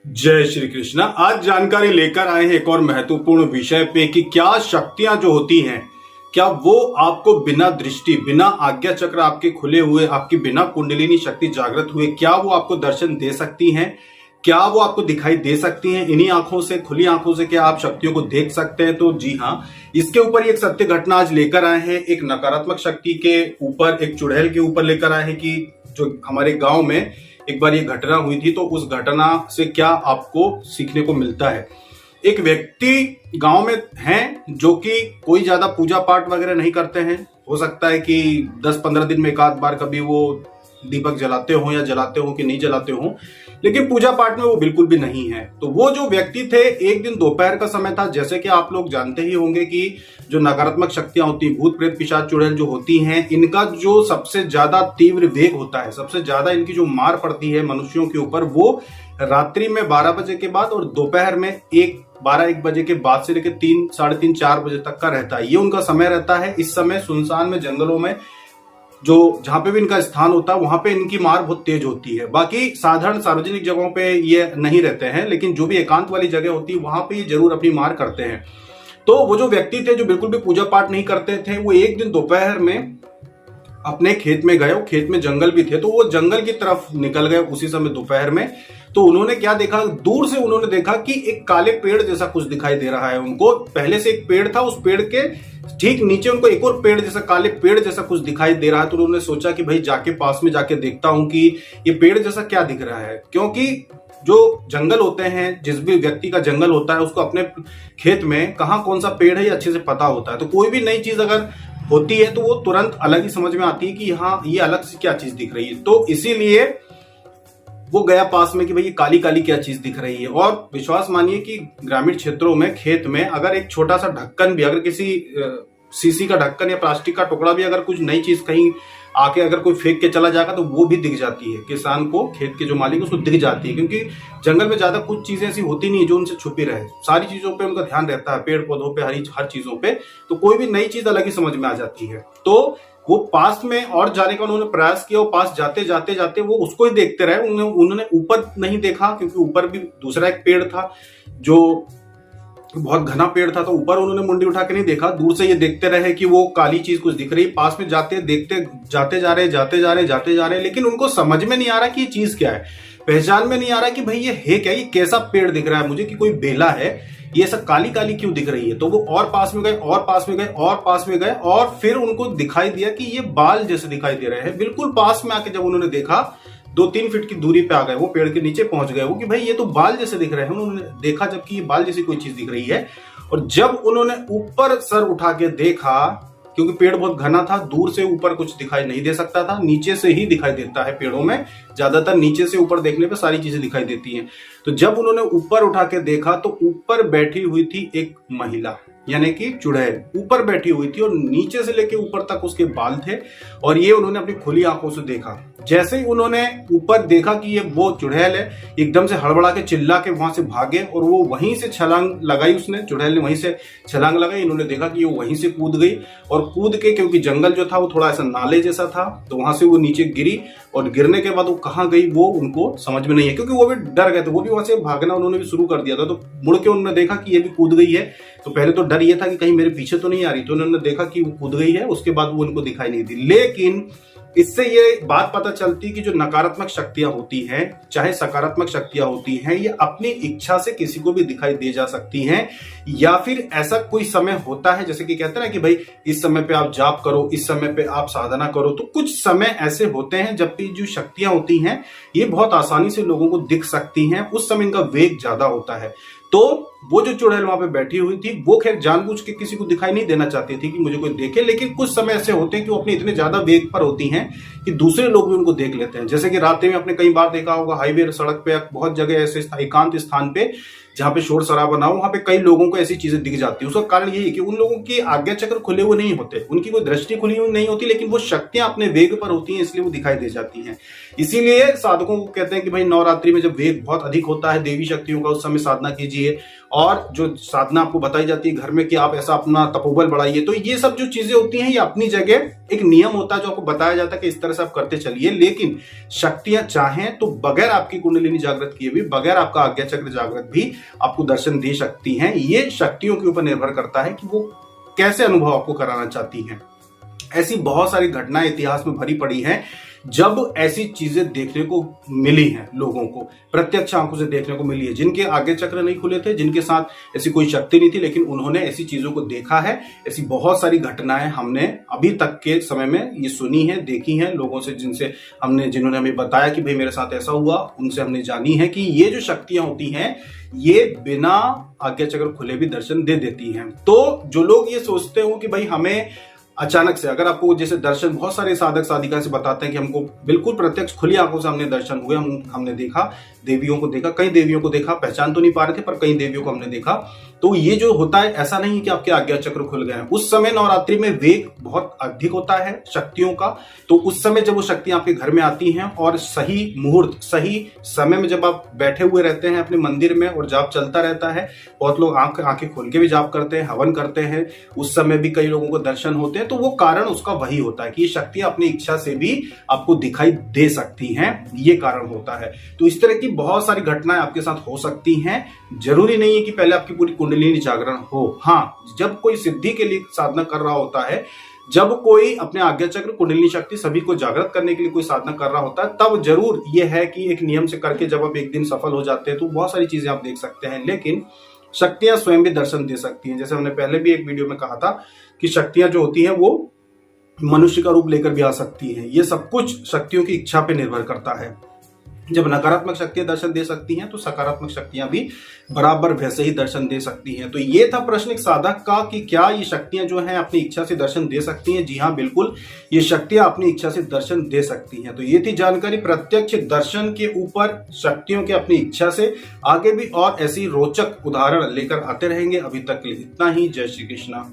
जय श्री कृष्णा। आज जानकारी लेकर आए हैं एक और महत्वपूर्ण विषय पे कि क्या शक्तियां जो होती हैं, क्या वो आपको बिना दृष्टि, बिना आज्ञा चक्र आपके खुले हुए, आपकी बिना कुंडलिनी शक्ति जागृत हुए, क्या वो आपको दर्शन दे सकती हैं? क्या वो आपको दिखाई दे सकती हैं? इन्हीं आंखों से, खुली आंखों से क्या आप शक्तियों को देख सकते हैं? तो जी हाँ, इसके ऊपर एक सत्य घटना आज लेकर आए हैं। एक नकारात्मक शक्ति के ऊपर, एक चुड़ैल के ऊपर लेकर आए हैं कि जो हमारे गांव में एक बार ये घटना हुई थी, तो उस घटना से क्या आपको सीखने को मिलता है। एक व्यक्ति गांव में हैं जो कि कोई ज्यादा पूजा पाठ वगैरह नहीं करते हैं। हो सकता है कि 10-15 दिन में एक आध बार कभी वो दीपक जलाते हो या जलाते हो कि नहीं जलाते हो, लेकिन पूजा पाठ में वो बिल्कुल भी नहीं है। तो वो जो व्यक्ति थे, एक दिन दोपहर का समय था। जैसे कि आप लोग जानते ही होंगे कि जो नकारात्मक शक्तियां होती हैं, भूत प्रेत पिशाच चुड़ैल जो होती हैं, इनका जो सबसे ज्यादा तीव्र वेग होता है, सबसे ज्यादा इनकी जो मार पड़ती है मनुष्यों के ऊपर, वो रात्रि में 12 बजे के बाद और दोपहर में 12-1 बजे के बाद से लेकर 3, साढ़े 3, 4 बजे तक का रहता है। ये उनका समय रहता है। इस समय सुनसान में, जंगलों में, जो जहां पे भी इनका स्थान होता है, वहां पे इनकी मार बहुत तेज होती है। बाकी साधारण सार्वजनिक जगहों पे ये नहीं रहते हैं, लेकिन जो भी एकांत वाली जगह होती है वहां पे ये जरूर अपनी मार करते हैं। तो वो जो व्यक्ति थे, जो बिल्कुल भी पूजा पाठ नहीं करते थे, वो एक दिन दोपहर में अपने खेत में गए। खेत में जंगल भी थे, तो वो जंगल की तरफ निकल गए उसी समय दोपहर में। तो उन्होंने क्या देखा, दूर से उन्होंने देखा कि एक काले पेड़ जैसा कुछ दिखाई दे रहा है उनको। पहले से एक पेड़ था, उस पेड़ के ठीक नीचे उनको एक और पेड़ जैसा, काले पेड़ जैसा कुछ दिखाई दे रहा है। तो उन्होंने सोचा कि भाई जाके पास में जाके देखता हूं कि ये पेड़ जैसा क्या दिख रहा है। क्योंकि जो जंगल होते हैं, जिस भी व्यक्ति का जंगल होता है, उसको अपने खेत में कहाँ कौन सा पेड़ है ये अच्छे से पता होता है। तो कोई भी नई चीज अगर होती है तो वो तुरंत अलग ही समझ में आती है कि हाँ, ये अलग से क्या चीज दिख रही है। तो इसीलिए वो गया पास में कि भाई ये काली काली क्या चीज दिख रही है। और विश्वास मानिए कि ग्रामीण क्षेत्रों में, खेत में अगर एक छोटा सा ढक्कन भी, अगर किसी सीसी का ढक्कन या प्लास्टिक का टुकड़ा भी, अगर कुछ नई चीज कहीं आके अगर कोई फेंक के चला जाएगा तो वो भी दिख जाती है किसान को, खेत के जो मालिक, उसको दिख जाती है। क्योंकि जंगल में ज्यादा कुछ चीजें ऐसी होती नहीं है जो उनसे छुपी रहे। सारी चीजों पे उनका ध्यान रहता है, पेड़ पौधों पे, हर चीजों पे। तो कोई भी नई चीज अलग ही समझ में आ जाती है। तो वो पास में और जाने का उन्होंने प्रयास किया, और पास जाते जाते जाते वो उसको ही देखते रहे। उन्होंने ऊपर नहीं देखा, क्योंकि ऊपर भी दूसरा एक पेड़ था जो बहुत घना पेड़ था। तो ऊपर उन्होंने मुंडी उठा के नहीं देखा, दूर से ये देखते रहे कि वो काली चीज कुछ दिख रही है। पास में जाते देखते जाते जा रहे, लेकिन उनको समझ में नहीं आ रहा कि ये चीज क्या है, पहचान में नहीं आ रहा कि भाई ये है क्या, ये कैसा पेड़ दिख रहा है मुझे, कि कोई बेला है, ये सब काली काली क्यों दिख रही है। तो वो और पास में गए, और पास में गए, और पास में गए, और फिर उनको दिखाई दिया कि ये बाल जैसे दिखाई दे रहे हैं। बिल्कुल पास में आके जब उन्होंने देखा, 2-3 फीट की दूरी पे आ गए, वो पेड़ के नीचे पहुंच गए वो, कि भाई ये तो बाल जैसे दिख रहे हैं। उन्होंने देखा जबकि ये बाल जैसी कोई चीज दिख रही है। और जब उन्होंने ऊपर सर उठा के देखा, क्योंकि पेड़ बहुत घना था, दूर से ऊपर कुछ दिखाई नहीं दे सकता था, नीचे से ही दिखाई देता है पेड़ों में, ज्यादातर नीचे से ऊपर देखने पे सारी चीजें दिखाई देती हैं। तो जब उन्होंने ऊपर उठा के देखा तो ऊपर बैठी हुई थी एक महिला, यानी कि चुड़ैल ऊपर बैठी हुई थी, और नीचे से लेके ऊपर तक उसके बाल थे। और ये उन्होंने अपनी खुली आंखों से देखा। जैसे ही उन्होंने ऊपर देखा कि ये वो चुड़ैल है, एकदम से हड़बड़ा के चिल्ला के वहां से भागे, और वो वहीं से छलांग लगाई। उसने, चुड़ैल ने वहीं से छलांग लगाई। इन्होंने देखा कि वो वहीं से कूद गई, और कूद के, क्योंकि जंगल जो था वो थोड़ा ऐसा नाले जैसा था, तो वहां से वो नीचे गिरी। और गिरने के बाद वो कहाँ गई वो उनको समझ में नहीं है, क्योंकि वो भी डर गए थे। वो भी वहां से भागना उन्होंने भी शुरू कर दिया था। तो मुड़ के उन्होंने देखा कि ये भी कूद गई है। तो पहले तो डर ये था कि कहीं मेरे पीछे तो नहीं आ रही। तो उन्होंने देखा कि वो कूद गई है, उसके बाद वो उनको दिखाई नहीं दी। लेकिन इससे ये बात पता चलती कि जो नकारात्मक शक्तियां होती हैं, चाहे सकारात्मक शक्तियां होती हैं, ये अपनी इच्छा से किसी को भी दिखाई दे जा सकती हैं। या फिर ऐसा कोई समय होता है, जैसे कि कहते हैं ना कि भाई इस समय पे आप जाप करो, इस समय पे आप साधना करो। तो कुछ समय ऐसे होते हैं जब भी जो शक्तियां होती हैं ये बहुत आसानी से लोगों को दिख सकती हैं। उस समय इनका वेग ज्यादा होता है। तो वो जो चुड़ैल वहां पे बैठी हुई थी, वो खैर जानबूझ के किसी को दिखाई नहीं देना चाहती थी कि मुझे कोई देखे। लेकिन कुछ समय ऐसे होते हैं कि वो अपने इतने ज्यादा वेग पर होती हैं कि दूसरे लोग भी उनको देख लेते हैं। जैसे कि रात में आपने कई बार देखा होगा, हाईवे, सड़क पे, बहुत जगह ऐसे एकांत स्थान पे जहाँ पे शोर शराबा ना हो, वहां पे कई लोगों को ऐसी चीजें दिख जाती है। उसका कारण यही है कि उन लोगों की आज्ञा चक्र खुले हुए नहीं होते, उनकी कोई दृष्टि खुली हुई नहीं होती, लेकिन वो शक्तियां अपने वेग पर होती हैं, इसलिए वो दिखाई दे जाती हैं। इसीलिए साधकों को कहते हैं कि भाई नवरात्रि में जब वेग बहुत अधिक होता है देवी शक्तियों का, उस समय साधना कीजिए। और जो साधना आपको बताई जाती है घर में कि आप ऐसा अपना तपोबल बढ़ाइए, तो ये सब जो चीजें होती हैं ये अपनी जगह एक नियम होता है जो आपको बताया जाता है कि इस तरह से आप करते चलिए। लेकिन शक्तियां चाहें तो बगैर आपकी कुंडलिनी जागृत किए भी, बगैर आपका आज्ञा चक्र जागृत भी आपको दर्शन दे सकती हैं। ये शक्तियों के ऊपर निर्भर करता है कि वो कैसे अनुभव आपको कराना चाहती हैं। ऐसी बहुत सारी घटनाएं इतिहास में भरी पड़ी हैं जब ऐसी चीजें देखने को मिली हैं, लोगों को प्रत्यक्ष आंखों से देखने को मिली है, जिनके आगे चक्र नहीं खुले थे, जिनके साथ ऐसी कोई शक्ति नहीं थी, लेकिन उन्होंने ऐसी चीजों को देखा है। ऐसी बहुत सारी घटनाएं हमने अभी तक के समय में ये सुनी है, देखी हैं लोगों से, जिन्होंने हमें बताया कि भाई मेरे साथ ऐसा हुआ, उनसे हमने जानी है कि ये जो शक्तियां होती हैं ये बिना आज्ञा चक्र खुले भी दर्शन दे देती हैं। तो जो लोग ये सोचते हो कि भाई हमें अचानक से, अगर आपको जैसे दर्शन बहुत सारे साधक साधिका से बताते हैं कि हमको बिल्कुल प्रत्यक्ष खुली आंखों से हमने दर्शन हुए, हमने देखा, देवियों को देखा, कई देवियों को देखा, पहचान तो नहीं पा रहे थे पर कई देवियों को हमने देखा। तो ये जो होता है ऐसा नहीं है कि आपके आज्ञा चक्र खुल गए हैं। उस समय नवरात्रि में वेग बहुत अधिक होता है शक्तियों का, तो उस समय जब वो शक्तियां आपके घर में आती हैं और सही मुहूर्त, सही समय में जब आप बैठे हुए रहते हैं अपने मंदिर में और जाप चलता रहता है, बहुत लोग आंखें खोल के भी जाप करते हैं, हवन करते हैं, उस समय भी कई लोगों को दर्शन होते हैं, तो वो कारण उसका वही होता है कि ये शक्तियां अपनी इच्छा से भी आपको दिखाई दे सकती हैं, ये कारण होता है। तो इस तरह की बहुत सारी घटनाएं आपके साथ हो सकती हैं। जरूरी नहीं है कि पहले आपकी पूरी कुंडलिनी जागरण हो। हाँ, जब कोई सिद्धि के लिए साधना कर रहा होता है, जब कोई अपने आज्ञा चक्र, कुंडलिनी शक्ति सभी को जागृत करने के लिए कोई साधना कर रहा होता है, तब जरूर यह है कि एक नियम से करके जब आप एक दिन सफल हो जाते हैं तो बहुत सारी चीजें आप देख सकते हैं। लेकिन शक्तियां स्वयं भी दर्शन दे सकती हैं। जैसे हमने पहले भी एक वीडियो में कहा था कि शक्तियां जो होती हैं वो मनुष्य का रूप लेकर भी आ सकती हैं। ये सब कुछ शक्तियों की इच्छा पे निर्भर करता है। जब नकारात्मक शक्तियां दर्शन दे सकती हैं तो सकारात्मक शक्तियां भी बराबर वैसे ही दर्शन दे सकती हैं। तो ये था प्रश्न एक साधक का कि क्या ये शक्तियां जो हैं अपनी इच्छा से दर्शन दे सकती हैं। जी हाँ, बिल्कुल, ये शक्तियां अपनी इच्छा से दर्शन दे सकती हैं। तो ये थी जानकारी प्रत्यक्ष दर्शन के ऊपर, शक्तियों के अपनी इच्छा से। आगे भी और ऐसी रोचक उदाहरण लेकर आते रहेंगे। अभी तक के लिए इतना ही। जय श्री कृष्णा।